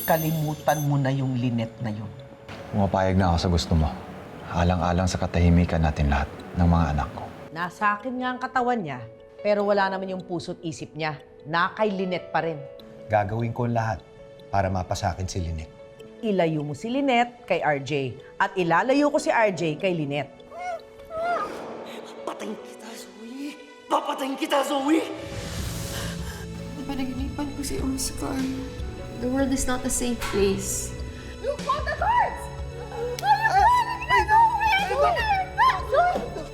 kalimutan mo na yung Lynette na yun. Pumapayag na ako sa gusto mo. Alang-alang sa katahimikan natin lahat ng mga anak ko. Nasa akin nga ang katawan niya, pero wala naman yung puso't isip niya. Na kay Lynette pa rin. Gagawin ko ang lahat para mapasakin si Lynette. Ilayo mo si Lynette kay RJ at ilalayo ko si RJ kay Lynette. Patayin kita, Zoe! Papatayin kita, Zoe! Panaginipan ko si Oscar. The world is not a safe place. You fought the cards!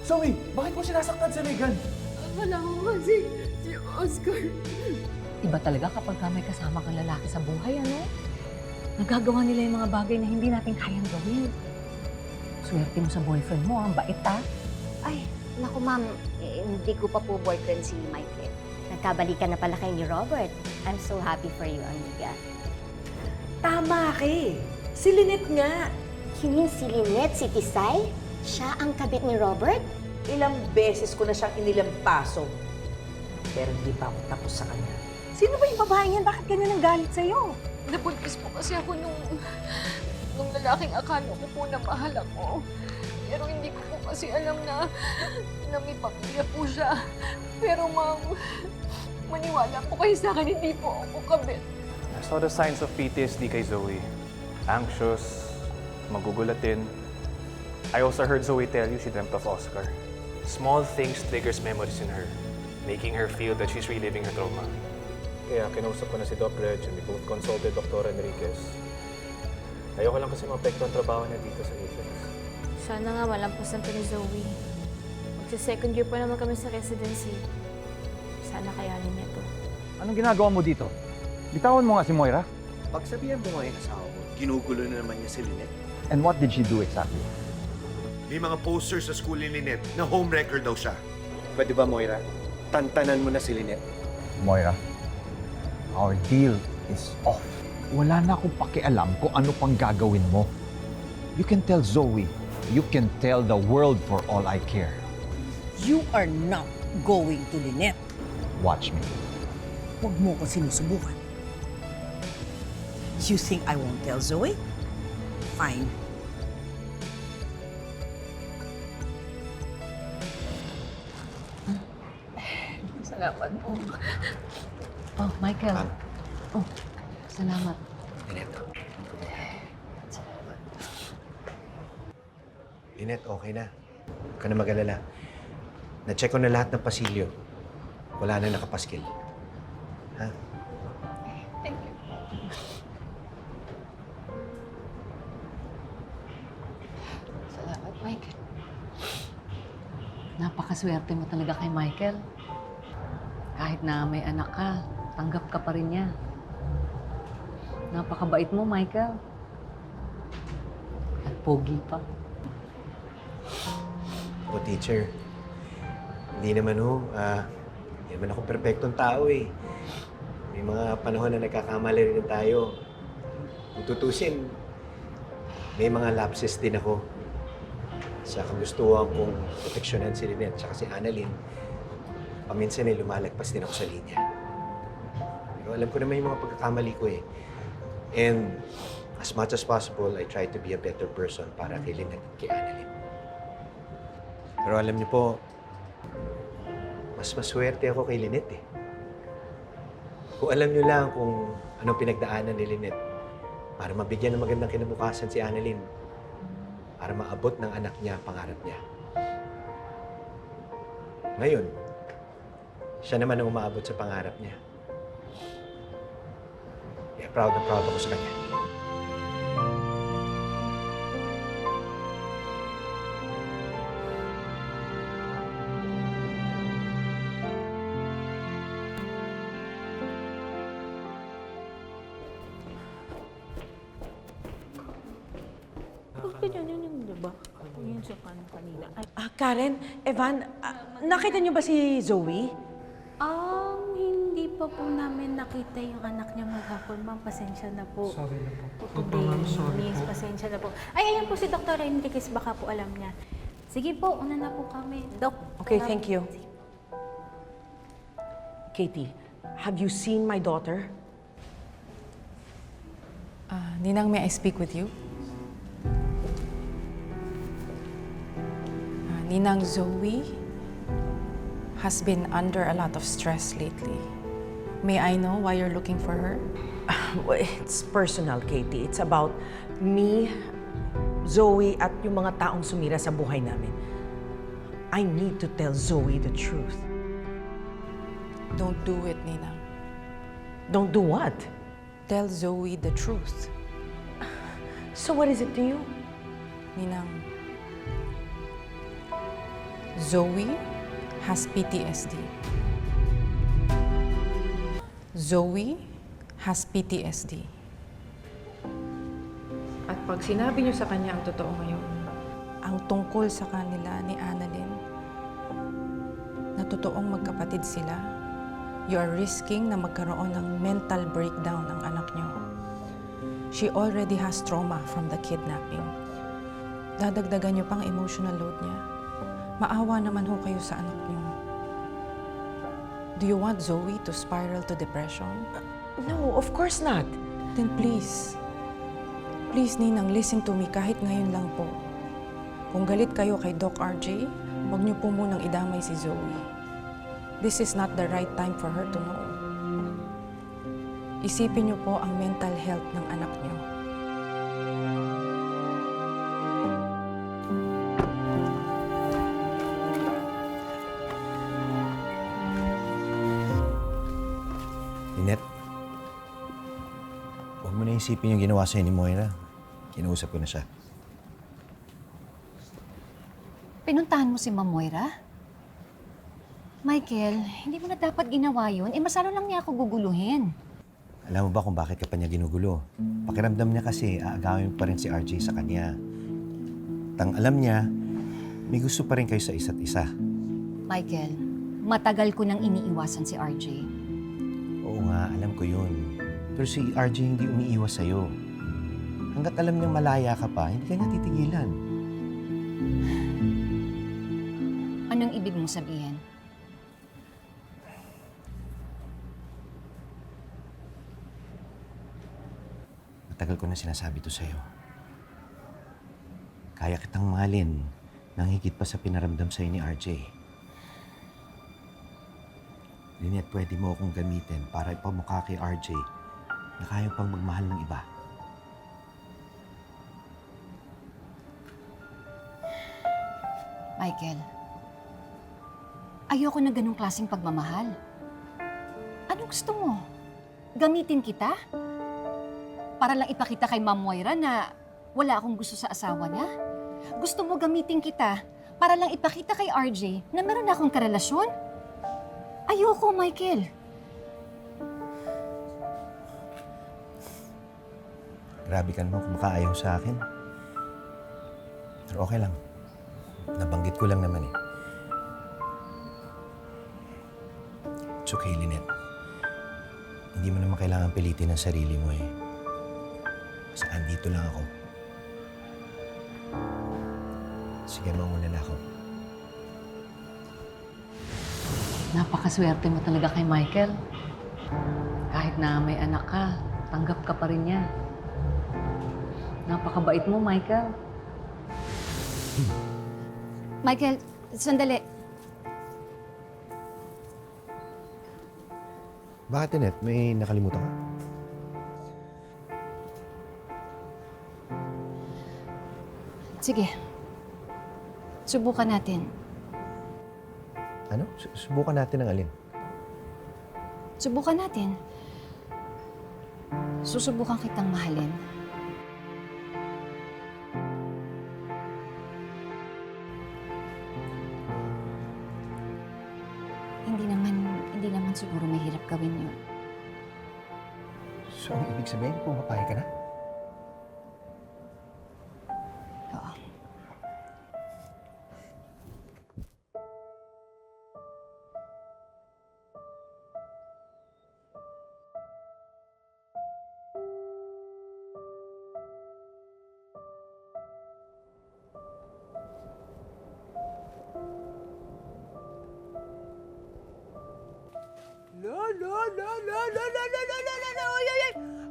Zoe, bakit mo sinasaktan si Regan? Wala ko kasi si Oscar. Iba talaga kapag may kasama kang lalaki sa buhay, ano? Nagagawa nila yung mga bagay na hindi natin kayang gawin. Swerte mo sa boyfriend mo, ang bait, ha? Ay, naku ma'am, hindi ko pa po boyfriend si Michael. Nagkabalikan na pala kayo ni Robert. I'm so happy for you, amiga. Tama ka eh. Si Lynette nga. You mean si Lynette, si Tisay? Siya ang kabit ni Robert? Ilang beses ko na siyang inilampaso. Pero hindi pa ako tapos sa kanya. Sino ba yung babae yan? Bakit ganyan ang galit sa'yo? Nabuntis po kasi ako nung lalaking akala ko po na mahal ako. Pero hindi ko po kasi alam na may pamilya po siya. Pero ma'am, maniwala po kayo sa akin, hindi po ako kabit. I saw the signs of PTSD kay Zoe. Anxious, magugulatin. I also heard Zoe tell you she dreamt of Oscar. Small things triggers memories in her, making her feel that she's reliving her trauma. Kaya kinausap ko na si Doc Reg and we both consulted Dr. Enriquez. Ayoko lang kasi maapekto ang trabaho niya dito sa Apex. Sana nga malampasan to ni Zoe. Magsa-second year pa naman kami sa residency. Sana kayanin niya to. Anong ginagawa mo dito? Bitawan mo nga si Moira. Pagsabihan mo nga yung asawa mo, ginugulo na naman niya si Lynette. And what did she do exactly? May mga posters sa school ni Lynette na homewrecker daw siya. Pwede ba, Moira? Tantanan mo na si Lynette. Moira, our deal is off. Wala na akong pakialam kung ano pang gagawin mo. You can tell Zoe. You can tell the world for all I care. You are not going to Lynette. Watch me. Huwag mo ko sinusubukan. You think I won't tell Zoe? Fine. Salamat po. Oh, Michael. Oh, salamat. Lynette. Lynette, okay na. Huwag ka na mag-alala. Na-check ko na lahat ng pasilyo. Wala na nakapaskil. Ha? Thank you. Salamat, Michael. Napakaswerte mo talaga kay Michael. Kahit na may anak ka, tanggap ka pa rin niya. Napakabait mo, Michael. At pogi pa. O, teacher. Hindi naman hindi naman ako perpektong tao eh. May mga panahon na nagkakamali rin tayo. Kung tutusin, may mga lapses din ako. Sa kagustuhan kong proteksyonan si Lynette at si Annalyn, paminsan ay lumalagpas din ako sa linya. Pero alam ko naman yung mga pagkakamali ko eh. And as much as possible, I try to be a better person para kay Lynette at kay Annalyn. Pero alam niyo po, mas maswerte ako kay Lynette eh. Kung alam niyo lang kung anong pinagdaanan ni Lynette para mabigyan ng magandang kinabukasan si Annalyn, para maabot ng anak niya ang pangarap niya. Ngayon, siya naman ang umaabot sa pangarap niya. Kaya proud na proud ako sa kanya. Karen, Evan, nakita niyo ba si Zoe? Hindi pa po namin nakita yung anak niya maghapon. Ma'am, pasensya na po. Sorry na po. Miss, pasensya na po. Ay, ayan po si Dr. Enriquez. Baka po alam niya. Sige po, una na po kami. Doc. Okay, thank you. Katie, have you seen my daughter? Ninang, may I speak with you? Ninang, Zoe has been under a lot of stress lately. May I know why you're looking for her? Well, it's personal, Katie. It's about me, Zoe, at yung mga taong sumira sa buhay namin. I need to tell Zoe the truth. Don't do it, Ninang. Don't do what? Tell Zoe the truth. So what is it to you? Ninang, Zoe has PTSD. Zoe has PTSD. At pag sinabi niyo sa kanya ang totoo ngayon, ang tungkol sa kanila ni Annalyn, na totoong magkapatid sila, you are risking na magkaroon ng mental breakdown ng anak niyo. She already has trauma from the kidnapping. Dadagdagan niyo pang emotional load niya. Maawa naman ho kayo sa anak niyo. Do you want Zoe to spiral to depression? No, of course not. Then please, Ninang, listen to me kahit ngayon lang po. Kung galit kayo kay Doc RJ, huwag niyo po munang idamay si Zoe. This is not the right time for her to know. Isipin niyo po ang mental health ng anak niyo. Lynette, huwag mo na isipin yung ginawa sa'yo ni Moira. Kinausap ko na siya. Pinuntahan mo si Ma'am Moira? Michael, hindi mo na dapat ginawa yun. Masalo lang niya ako guguluhin. Alam mo ba kung bakit ka pa niya ginugulo? Pakiramdam niya kasi aagawin pa rin si RJ sa kanya. Tang alam niya, may gusto pa rin kayo sa isa't isa. Michael, matagal ko nang iniiwasan si RJ. Oo nga, alam ko yun. Pero si RJ hindi umiiwas sa'yo. Hanggat alam niyang malaya ka pa, hindi ka niya titigilan. Anong ibig mong sabihin? Matagal ko na sinasabi to sa'yo. Kaya kitang mahalin nang higit pa sa pinaramdam sa'yo ni RJ. Lynette, pwede mo akong gamitin para ipamukha kay RJ na kaya pang magmahal ng iba. Michael, ayoko na ganong klaseng pagmamahal. Anong gusto mo? Gamitin kita? Para lang ipakita kay Ma'am Moira na wala akong gusto sa asawa niya? Gusto mo gamitin kita para lang ipakita kay RJ na meron akong karelasyon? Ayoko, Michael. Grabe ka naman kung makaayaw sa akin. Pero okay lang. Nabanggit ko lang naman eh. It's okay, Lynette. Hindi mo naman kailangan pilitin ang sarili mo eh. Basta andito lang ako. Sige, mauna na ako. Napakaswerte mo talaga kay Michael. Kahit na may anak ka, tanggap ka pa rin niya. Napakabait mo, Michael. Michael, sandali. Bakit, Lynette? May nakalimutan ka? Sige. Subukan natin. Ano? Subukan natin ang alin. Subukan natin. Susubukan kitang mahalin. Hindi naman siguro mahirap gawin yun. So, ang ibig sabihin, pumapayag ka na? Oo.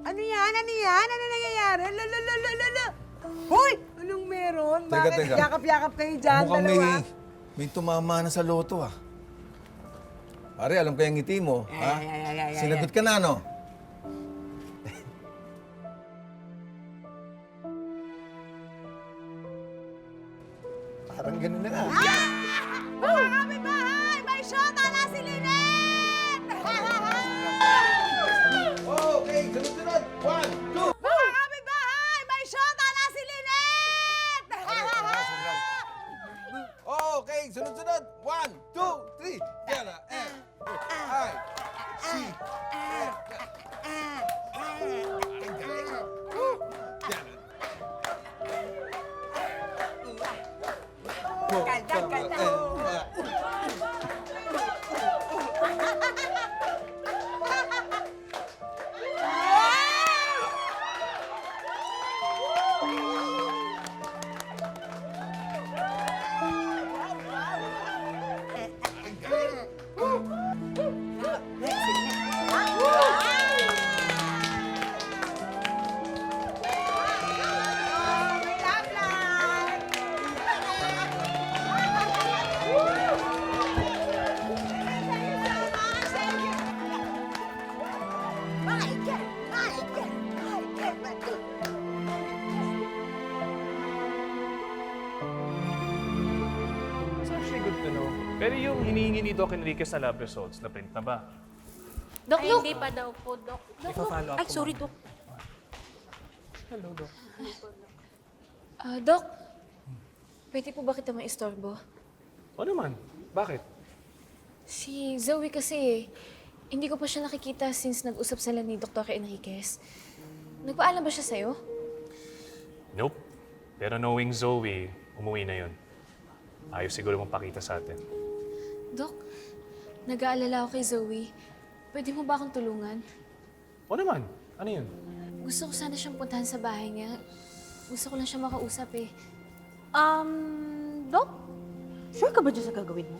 Ano yan? Ano yan? Ano nangyayari? Lala! Hoy! Anong meron? Teka, Bakit teka. yakap-yakap kayo dyan, Mukhang dalawa? may tumama na sa loto ah. Pare, alam ko yung ngiti mo, ha? Sinagot ka na, no? Parang ganun na nga. Mga kapitbahay! May shota na si Lynette! Okay, sunod-sunod. 1, 2. Mga kapitbahay! May shota na si Lynette! Okay, sunod-sunod. 1, 2, 3. Diana, I, C, It's actually good to know. Pero yung hinihingi ni Doc Enriquez na lab results, na-print na ba? Doc, Doc! Hindi pa daw po, Dok. Ipa-follow up Ay, ko, sorry, ma'am. Doc. Hello, Doc. Doc, pwede po ba kita maistorbo? O naman, bakit? Si Zoe kasi, hindi ko pa siya nakikita since nag-usap sila ni Dr. Enriquez. Nagpaalam ba siya sa'yo? Nope. Pero knowing Zoe, umuwi na yun. Ayos siguro mong pakita sa atin. Doc, nag-aalala ako kay Zoe. Pwede mo ba akong tulungan? O naman, ano yun? Gusto ko sana siyang puntahan sa bahay niya. Gusto ko lang siya makausap eh. Dok? Sure ka ba dyan sa gagawin mo?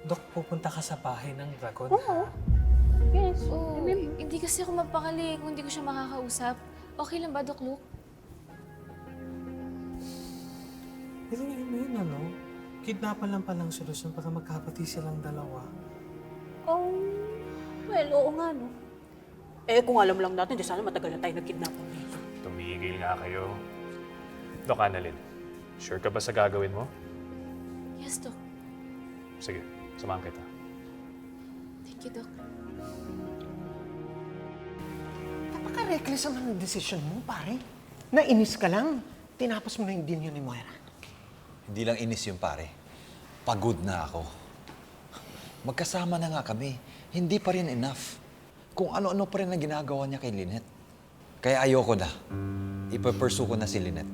Dok, pupunta ka sa bahay ng dragon? Oo. Yes. Oo, hindi kasi ako mapakali kung hindi ko siya makakausap. Okay lang ba, Doc Luke? Hilingin mo yun, ano? Kidnapan lang palang solusyon para magkapati silang dalawa. Well, oo nga, no? Eh, kung alam lang natin, di sana matagal na tayo nag-kidnapan dito. Tumigil nga kayo. Doc Annalyn, sure ka ba sa gagawin mo? Yes, Doc. Sige, samahan kita. Thank you, Doc. Napaka-reckless naman ang desisyon mo, pare. Nainis ka lang. Tinapos mo na yung deal yun ni Moira. Hindi lang inis yung pare. Pagod na ako. Magkasama na nga kami. Hindi pa rin enough. Kung ano-ano pa rin ang ginagawa niya kay Lynette. Kaya ayoko na. Ipapursue ko na si Lynette.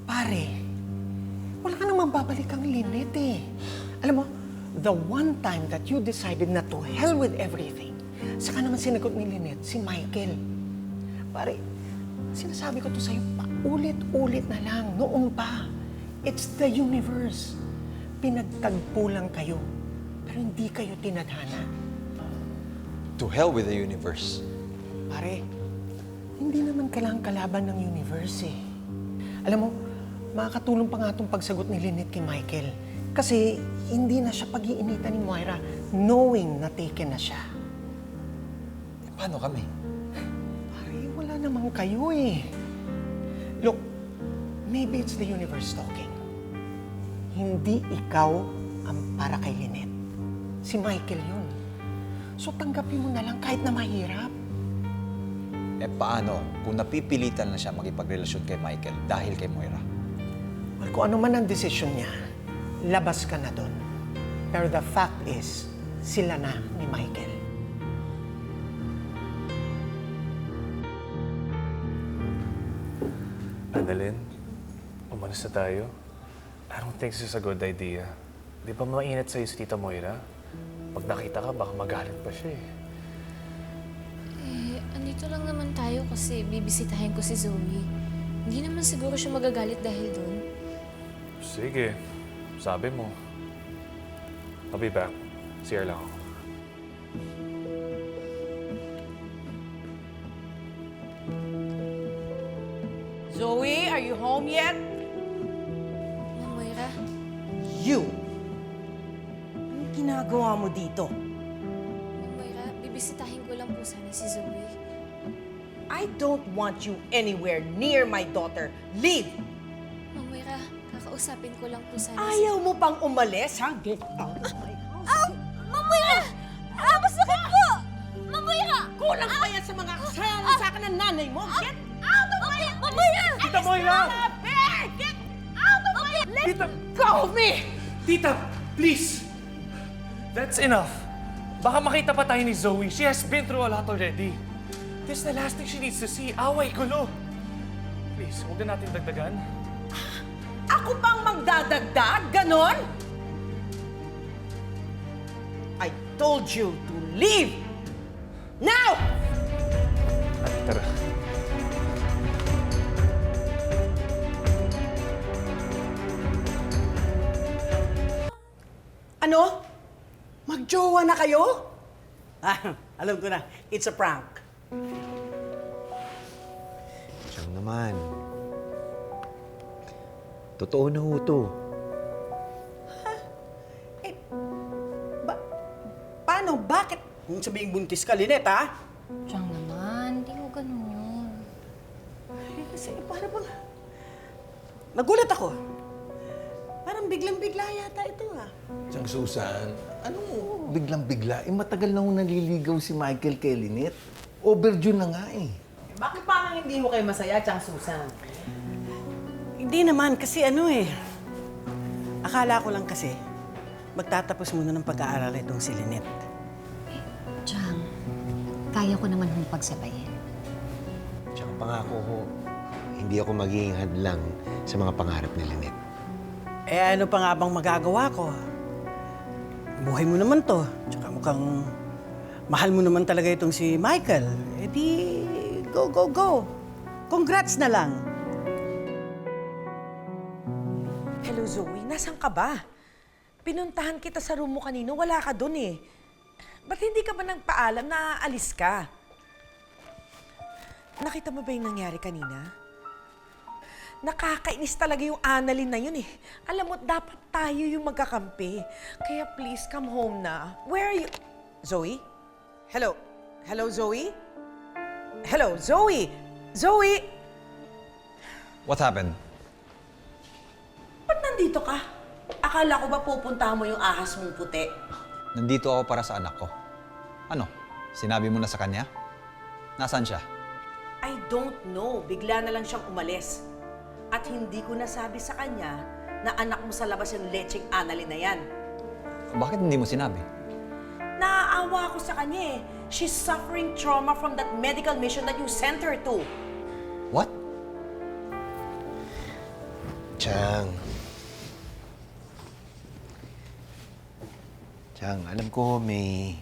Pare, wala ka namang babalik ang Lynette eh. Alam mo, the one time that you decided na to hell with everything, saka naman sinagot ni Lynette si Michael. Pare, sinasabi ko to sa'yo, paulit-ulit na lang, noong pa. It's the universe. Pinagtagpo lang kayo, pero hindi kayo tinadhana. To hell with the universe. Pare, hindi naman kailangan kalaban ng universe eh. Alam mo, makakatulong pa nga itong pagsagot ni Lynette kay Michael. Kasi hindi na siya pag-iinitan ni Moira knowing na taken na siya. Eh, paano kami? Pare, wala namang kayo eh. Look, maybe it's the universe talking. Hindi ikaw ang para kay Lynette. Si Michael yun. So tanggapin mo na lang kahit na mahirap. Eh paano kung napipilitan na siya makipagrelasyon kay Michael dahil kay Moira? Well, kung ano man ang desisyon niya, labas ka na doon. Pero the fact is, sila na ni Michael. Annalyn, umalis na tayo. I don't think this is a good idea. Di ba mainit sa'yo si Tita Moira? Pag nakita ka, baka magalit pa siya eh. Andito lang naman tayo kasi bibisitahin ko si Zoe. Hindi naman siguro siya magagalit dahil doon. Sige, sabi mo. I'll be back. CR lang ako. Are you home yet? Ma'am Moira, You! Anong ginagawa mo dito? Ma'am Moira, bibisitahin ko lang po sana si Zoe. I don't want you anywhere near my daughter. Leave! Ma'am Moira, kakausapin ko lang po sana Ayaw mo pang umalis, ha? Get out of my house. Ma'am Moira! Masakit po! Ma'am Moira! Kulang pa yan sa mga kasalanan sa akin ng nanay mo. Get Out of my... Ma'am Moira! Tita Moira! Get out of my... Let go of me! Tita, please! That's enough. Baka makita pa tayo ni Zoe. She has been through a lot already. This is the last thing she needs to see. Away, gulo. Please, huwag na natin dagdagan. Ako pang magdadagdag? Ganon? I told you to leave! Now! Tara. Ano? Magjowa na kayo? Ah, alam ko na. It's a prank. Siyang naman. Totoo na ho to. Paano? Bakit? Kung sabihin buntis ka, Lynette, ha? Siyang naman, hindi ko ganun. Kasi para bang... Nagulat ako. Parang biglang-bigla yata ito, ha? Siyang Susan, anong biglang-bigla? Matagal na akong naliligaw si Michael kay Lynette. Overdue na nga eh. Bakit parang hindi mo kayo masaya, Chang Susan? Hindi naman, kasi akala ko lang kasi, magtatapos muna ng pag-aaral itong si Lynette. Chang, kaya ko naman hong pagsabayin. Tsaka pangako ho, hindi ako magiging hadlang sa mga pangarap ni Lynette. Eh, ano pa nga bang magagawa ko? Buhay mo naman to. Tsaka mukhang mahal mo naman talaga itong si Michael. Eh di, go, go, go. Congrats na lang. Hello, Zoe. Nasaan ka ba? Pinuntahan kita sa room mo kanino. Wala ka dun eh. Ba't hindi ka ba nagpaalam na aalis ka? Nakita mo ba yung nangyari kanina? Nakakainis talaga yung Annalyn na yun eh. Alam mo, dapat tayo yung magkakampi. Kaya please, come home na. Where are you? Zoe? Hello? Hello, Zoe? Hello, Zoe? Zoe? What happened? Ba't nandito ka? Akala ko ba pupuntahan mo yung ahas mong puti? Nandito ako para sa anak ko. Ano? Sinabi mo na sa kanya? Nasaan siya? I don't know. Bigla na lang siyang umalis. At hindi ko nasabi sa kanya na anak mo sa labas yung lecheng Annalyn na yan. Bakit hindi mo sinabi? Naaawa ako sa kanya eh. She's suffering trauma from that medical mission that you sent her to. What? Chang, alam ko may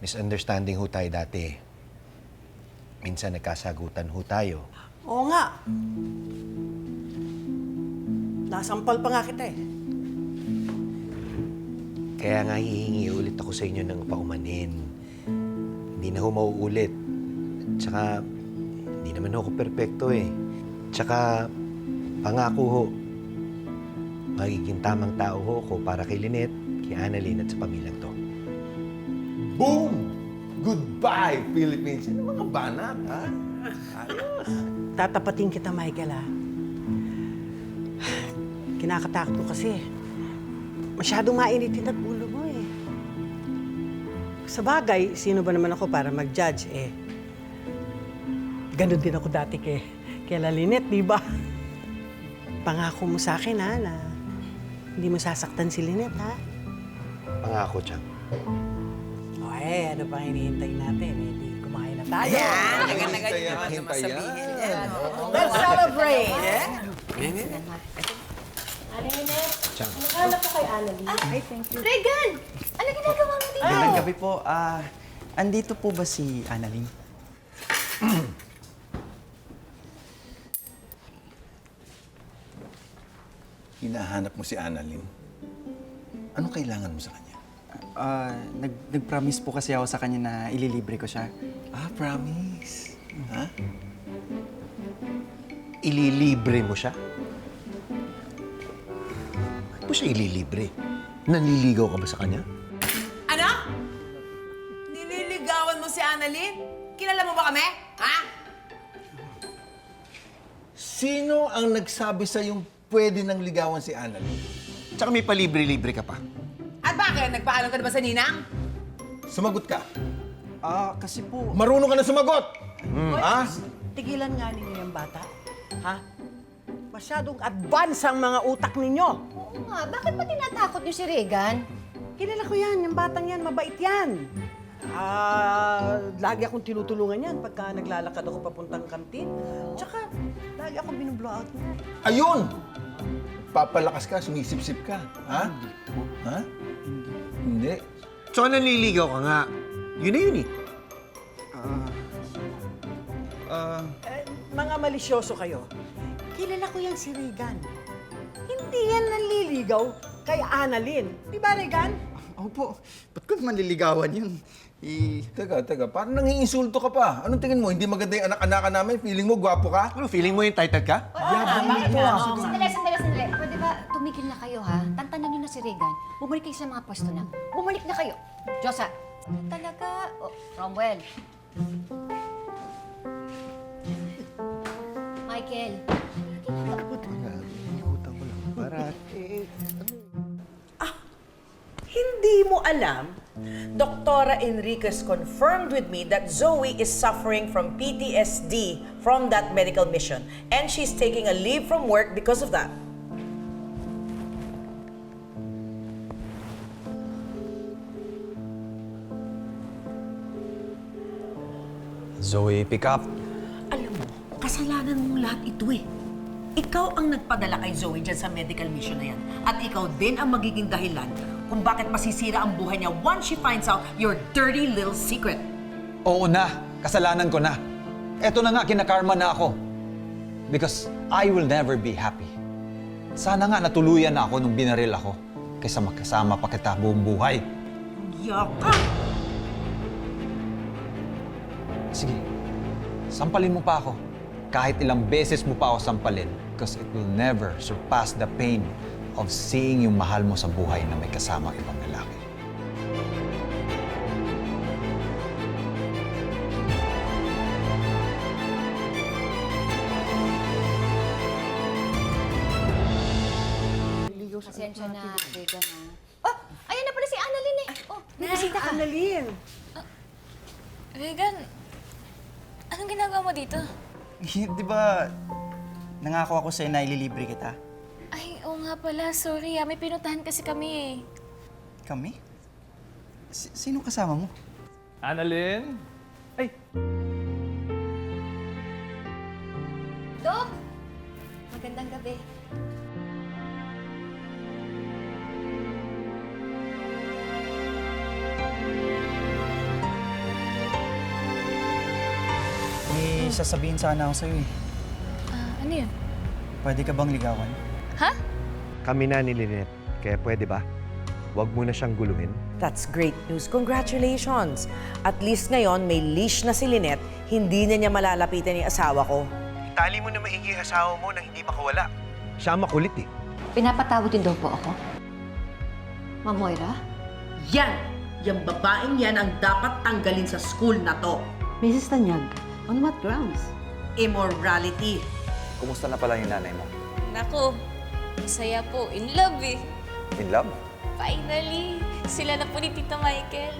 misunderstanding ho tayo dati. Minsan nagkasagutan ho tayo. Oo nga. Nasampal pa nga kita eh. Kaya nga hihingi ulit ako sa inyo ng paumanin. Hindi na ho mauulit. Tsaka, hindi naman ako perpekto eh. Tsaka, pangako ho, magiging tamang tao ho ko para kay Lynette, kay Annalyn at sa pamilyang to. Boom! Goodbye, Philippines! Ano mga banat, ha? Ayos! Tatapatin kita, Michael, ha? Kinakatakot ko kasi. Masyadong mainitin at ulo mo, eh. Sa bagay, sino ba naman ako para mag-judge, eh? Ganon din ako dati kay Lynette, di ba? Pangako mo sa akin, ha, na hindi mo sasaktan si Lynette, ha? Pangako, Chang. O, ano pang hinihintay natin? Eh, di kumain na tayo. Let's celebrate! Chang. Regan! Ano ginagawa mo dito? Magandang gabi po. Andito po ba si Annalyn? Hinahanap mo si Annalyn. Anong kailangan mo sa kanya? Nag-promise po kasi ako sa kanya na ililibre ko siya. Promise. Ha? Ililibre mo siya? Bakit mo siya ililibre? Nanliligaw ka ba sa kanya? Ano? Nililigawan mo si Annalyn? Kilala mo ba kami? Ha? Sino ang nagsabi sa yung pwede nang ligawan si Annalyn? Tsaka may palibre-libre ka pa. At bakit? Nagpaalam ka na ba sa ninang? Sumagot ka. Kasi po... Marunong ka na sumagot! Ha? Tigilan nga ninyo yung bata. Ha? Masyadong advance ang mga utak ninyo. Oo nga, bakit ba tinatakot niyo si Regan? Kilala ko yan, yung batang yan, mabait yan. Lagi akong tinutulungan yan pagka naglalakad ako papuntang kantin. Tsaka, lagi akong binublow out mo. Ayun! Papalakas ka, sumisip-sip ka. Ha? Ha? Hindi. Tsaka nanliligaw ka nga. Yun na yun eh. Mga malisyoso kayo. Kilala ko yan si Regan. Hindi yan nanliligaw kay Annalyn. Di ba, Regan? Opo, ba't ko naman liligawan yun? Teka, parang nangiinsulto ka pa. Anong tingin mo? Hindi maganda yung anak-anakan namin? Feeling mo, gwapo ka? Ano, feeling mo yung titled ka? Sandali. Pwede ba tumigil na kayo, ha? Tantanan niyo na si Regan. Bumalik kayo sa mga pwesto na. Bumalik na kayo. Diyosa, talaga... Oh, Romwell. Michael. Hindi mo alam? Dr. Enriquez confirmed with me that Zoe is suffering from PTSD from that medical mission. And she's taking a leave from work because of that. Zoe, pick up. Alam mo, kasalanan mong lahat ito eh. Ikaw ang nagpadala kay Zoe dyan sa medical mission na yan. At ikaw din ang magiging dahilan kung bakit masisira ang buhay niya once she finds out your dirty little secret. Oo na, kasalanan ko na. Eto na nga, kinakarma na ako. Because I will never be happy. Sana nga natuluyan na ako nung binaril ako kaysa magkasama pa kita buong buhay. Yaka! Sige, sampalin mo pa ako. Kahit ilang beses mo pa ako sampalin because it will never surpass the pain of seeing yung mahal mo sa buhay na may kasama ibang lalaki. Pasensya na, Regan, ha? Oh, ayan na pala si Annalyn, eh. Oh, may bisita ka. Annalyn! Regan, anong ginagawa mo dito? Di ba, nangako ako sa'yo na ililibre kita? Ay, oo nga pala. Sorry may pinuntahan kasi kami eh. Kami? Sino kasama mo? Annalyn? Ay, Dok! Magandang gabi. May sasabihin sana ako sa'yo eh. Ano yun? Pwede ka bang ligawan? Ha? Kami na ni Lynette. Kaya pwede ba? Huwag mo na siyang guluhin. That's great news. Congratulations! At least ngayon, may leash na si Lynette, hindi na niya malalapitan yung asawa ko. Itali mo na maigi asawa mo nang hindi makawala. Siya ang makulit eh. Pinapatawad din daw po ako. Ma'am Moira? Yan! Yung babaeng yan ang dapat tanggalin sa school na to. Mrs. Tanyag, on what grounds? Immorality. Kumusta na pala yung nanay mo? Nako, masaya po. In love eh. In love? Finally, sila na po ni Tito Michael.